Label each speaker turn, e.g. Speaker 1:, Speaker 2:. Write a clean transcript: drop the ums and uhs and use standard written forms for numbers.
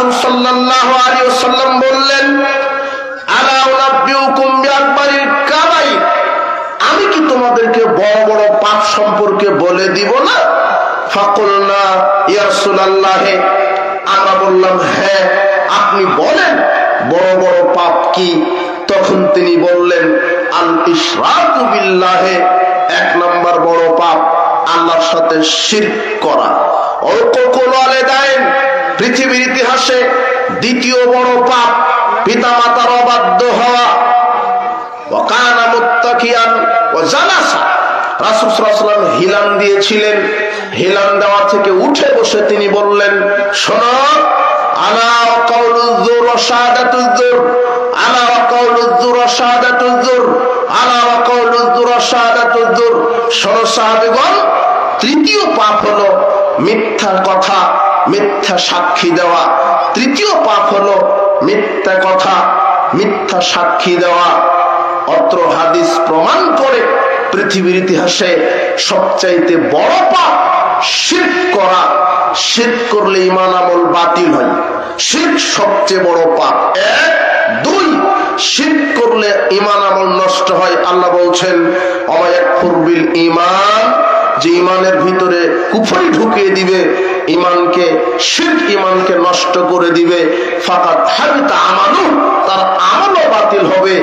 Speaker 1: রাসূল সাল্লাল্লাহু আলাইহি ওয়াসাল্লাম বললেন, আলা উনাব্বিউকুম বিআকবারিল কাবাইর, আমি কি তোমাদেরকে বড় বড় পাপ সম্পর্কে বলে দিব না? ফাকুলনা ইয়া রাসূলুল্লাহ, আমরা বললাম হ্যাঁ আপনি বলেন বড় বড় পাপ কি? তখন তিনি বললেন, আল ইশরাকু বিল্লাহ, এক নাম্বার বড় পাপ আল্লাহর সাথে শিরক করা। উকুকুল ওয়ালিদাইন, পৃথিবীর ইতিহাসে দ্বিতীয় বড় পাপ পিতামাতার অবাধ্য হওয়া। ওয়া কানা মুত্তাকিয়ান ওয়া জালাসা, রাসূল সাল্লাল্লাহু আলাইহি ওয়াসাল্লাম হিলান দিয়েছিলেন, হিলান দেওয়া থেকে উঠে বসে তিনি বললেন, শোনো, আলা কাউলুয যুর ওয়া শাহাদাতুয যুর, আলা কাউলুয যুর ওয়া শাহাদাতুয যুর, আলা কাউলুয যুর ওয়া শাহাদাতুয যুর। শোনো সাহাবীগণ, তৃতীয় পাপ হলো মিথ্যা কথা, মিথ্যা সাক্ষী দেওয়া। তৃতীয় পাপ হলো মিথ্যা কথা, মিথ্যা সাক্ষী দেওয়া। অত্র হাদিস প্রমাণ করে পৃথিবীর ইতিহাসে সবচাইতে বড় পাপ শিরক করা। শিরক করলে ঈমান আমল বাতিল হয়, শিরক সবচেয়ে বড় পাপ। এক, দুই, শিরক করলে ঈমান আমল নষ্ট হয়। আল্লাহ বলছেন, ওয়া ইয়াকফুর বিল ঈমান, যে ঈমানের ভিতরে কুফরি ঢুকিয়ে দিবে, ঈমানকে শিরক ঈমানকে নষ্ট করে দিবে, ফাকাদ হাবিতা আমালু, তার আমলও বাতিল হবে।